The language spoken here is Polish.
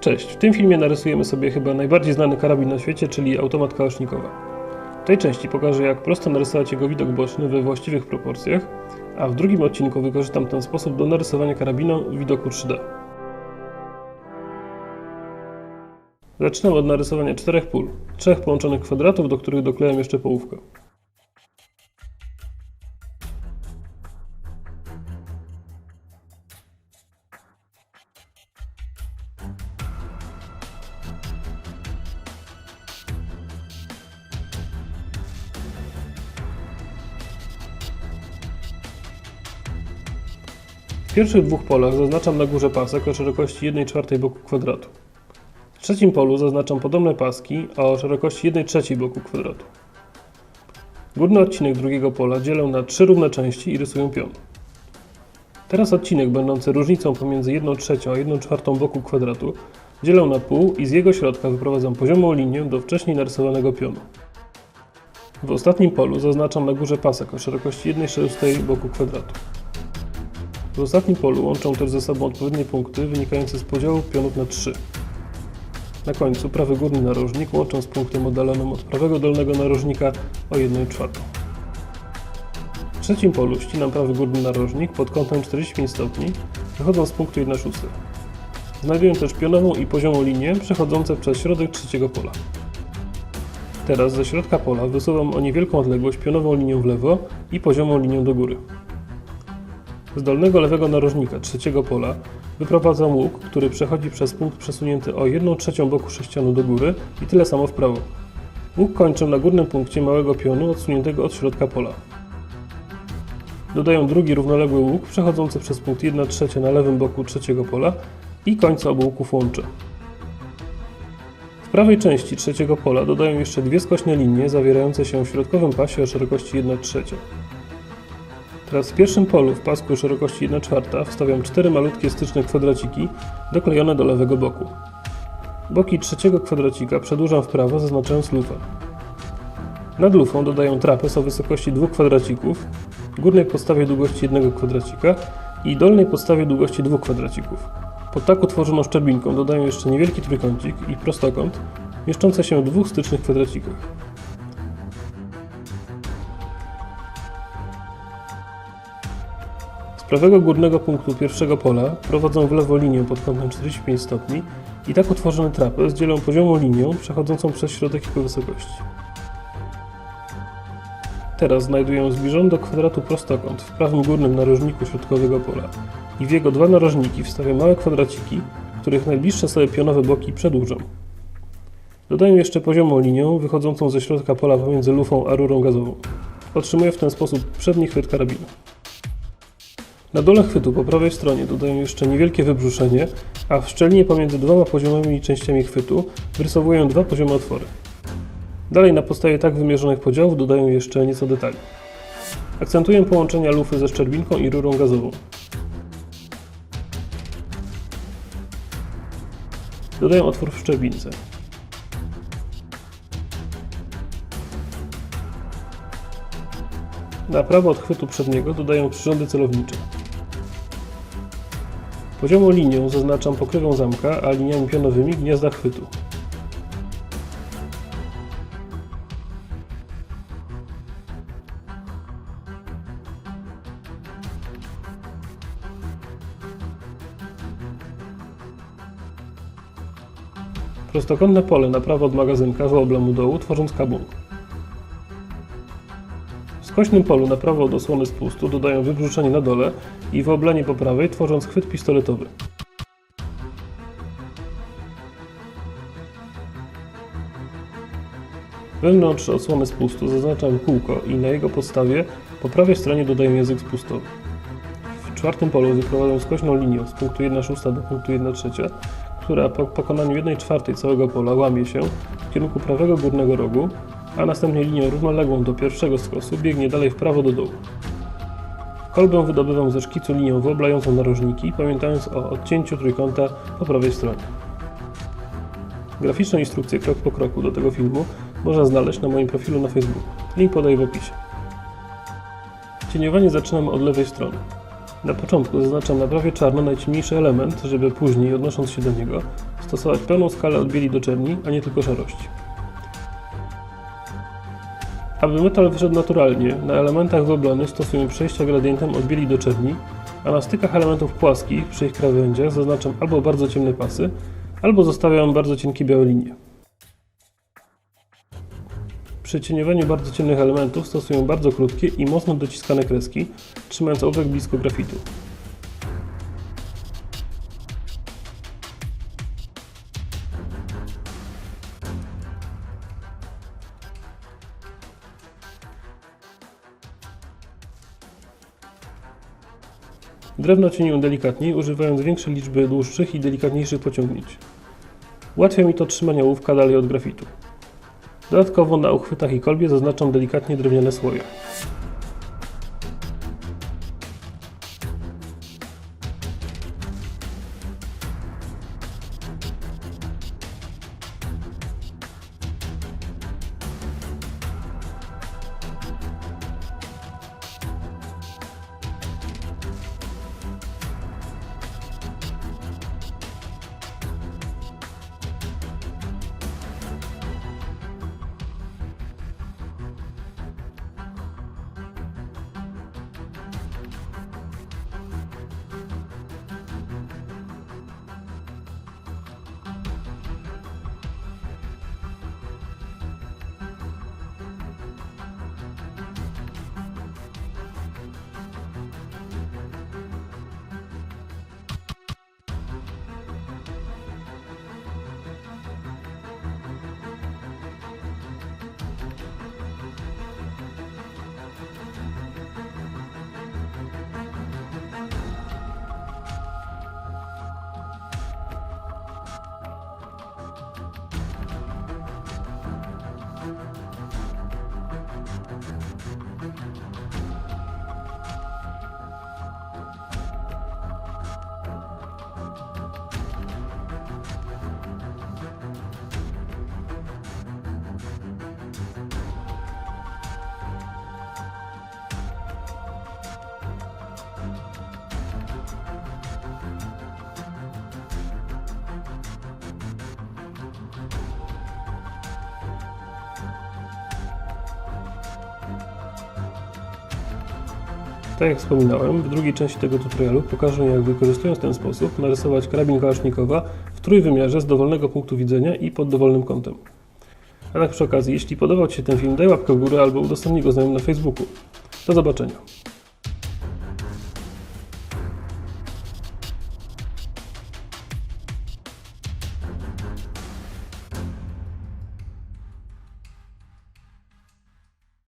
Cześć, w tym filmie narysujemy sobie chyba najbardziej znany karabin na świecie, czyli automat kałasznikowa. W tej części pokażę, jak prosto narysować jego widok boczny we właściwych proporcjach, a w drugim odcinku wykorzystam ten sposób do narysowania karabinu w widoku 3D. Zaczynam od narysowania 4 pól, 3 połączonych kwadratów, do których doklejam jeszcze połówkę. W pierwszych dwóch polach zaznaczam na górze pasek o szerokości 1/4 boku kwadratu. W trzecim polu zaznaczam podobne paski o szerokości 1/3 boku kwadratu. Górny odcinek drugiego pola dzielę na 3 równe części i rysuję pion. Teraz odcinek będący różnicą pomiędzy 1/3 a 1/4 boku kwadratu dzielę na pół i z jego środka wyprowadzam poziomą linię do wcześniej narysowanego pionu. W ostatnim polu zaznaczam na górze pasek o szerokości 1/6 boku kwadratu. W ostatnim polu łączą też ze sobą odpowiednie punkty wynikające z podziału pionów na 3. Na końcu prawy górny narożnik łączę z punktem oddalonym od prawego dolnego narożnika o 1/4. W trzecim polu ścinam prawy górny narożnik pod kątem 45 stopni, wychodząc z punktu 1/6. Znajduję też pionową i poziomą linię przechodzące przez środek trzeciego pola. Teraz ze środka pola wysuwam o niewielką odległość pionową linię w lewo i poziomą linię do góry. Z dolnego lewego narożnika trzeciego pola wyprowadzam łuk, który przechodzi przez punkt przesunięty o 1/3 boku sześcianu do góry i tyle samo w prawo. Łuk kończę na górnym punkcie małego pionu odsuniętego od środka pola. Dodaję drugi równoległy łuk przechodzący przez punkt 1/3 na lewym boku trzeciego pola i końce obu łuków łączę. W prawej części trzeciego pola dodaję jeszcze dwie skośne linie zawierające się w środkowym pasie o szerokości 1/3. Teraz w pierwszym polu w pasku o szerokości 1/4 wstawiam 4 malutkie styczne kwadraciki doklejone do lewego boku. Boki trzeciego kwadracika przedłużam w prawo, zaznaczając lufę. Nad lufą dodaję trapez o wysokości 2 kwadracików, górnej podstawie długości 1 kwadracika i dolnej podstawie długości 2 kwadracików. Pod tak utworzoną szczerbinką dodaję jeszcze niewielki trójkącik i prostokąt mieszczące się w 2 stycznych kwadracikach. Z prawego górnego punktu pierwszego pola prowadzę w lewo linię pod kątem 45 stopni i tak utworzony trapez dzielę poziomą linią przechodzącą przez środek jego wysokości. Teraz znajduję zbliżony do kwadratu prostokąt w prawym górnym narożniku środkowego pola i w jego 2 narożniki wstawię małe kwadraciki, których najbliższe sobie pionowe boki przedłużę. Dodaję jeszcze poziomą linię wychodzącą ze środka pola pomiędzy lufą a rurą gazową. Otrzymuję w ten sposób przedni chwyt karabinu. Na dole chwytu po prawej stronie dodaję jeszcze niewielkie wybrzuszenie, a w szczelinie pomiędzy dwoma poziomymi częściami chwytu wyrysowuję 2 poziome otwory. Dalej na podstawie tak wymierzonych podziałów dodaję jeszcze nieco detali. Akcentuję połączenia lufy ze szczerbinką i rurą gazową. Dodaję otwór w szczerbince. Na prawo od chwytu przedniego dodaję przyrządy celownicze. Poziomą linią zaznaczam pokrywę zamka, a liniami pionowymi gniazda chwytu. Prostokątne pole na prawo od magazynka wyoblę u dołu, tworząc kabum. W skośnym polu na prawo od osłony spustu dodaję wybrzuszenie na dole i wyoblenie po prawej, tworząc chwyt pistoletowy. Wewnątrz osłony spustu zaznaczam kółko i na jego podstawie po prawej stronie dodaję język spustowy. W czwartym polu wyprowadzam skośną linię z punktu 1/6 do punktu 1/3, która po pokonaniu 1/4 całego pola łamie się w kierunku prawego górnego rogu, a następnie linią równoległą do pierwszego skosu biegnie dalej w prawo do dołu. Kolbę wydobywam ze szkicu linią wyoblającą narożniki, pamiętając o odcięciu trójkąta po prawej stronie. Graficzną instrukcję krok po kroku do tego filmu można znaleźć na moim profilu na Facebooku. Link podaję w opisie. Cieniowanie zaczynamy od lewej strony. Na początku zaznaczam na prawie czarno najciemniejszy element, żeby później, odnosząc się do niego, stosować pełną skalę od bieli do czerni, a nie tylko szarości. Aby metal wyszedł naturalnie, na elementach wyoblonych stosujemy przejścia gradientem od bieli do czerni, a na stykach elementów płaskich, przy ich krawędziach zaznaczam albo bardzo ciemne pasy, albo zostawiam bardzo cienkie białe linie. Przy cieniowaniu bardzo ciemnych elementów stosuję bardzo krótkie i mocno dociskane kreski, trzymając ołówek blisko grafitu. Drewno cienię delikatniej, używając większej liczby dłuższych i delikatniejszych pociągnięć. Ułatwia mi to trzymanie ołówka dalej od grafitu. Dodatkowo na uchwytach i kolbie zaznaczam delikatnie drewniane słoje. Tak jak wspominałem, w drugiej części tego tutorialu pokażę, jak wykorzystując ten sposób narysować karabin kałasznikowa w trójwymiarze z dowolnego punktu widzenia i pod dowolnym kątem. A tak przy okazji, jeśli podobał Ci się ten film, daj łapkę w górę albo udostępnij go znajomym na Facebooku. Do zobaczenia.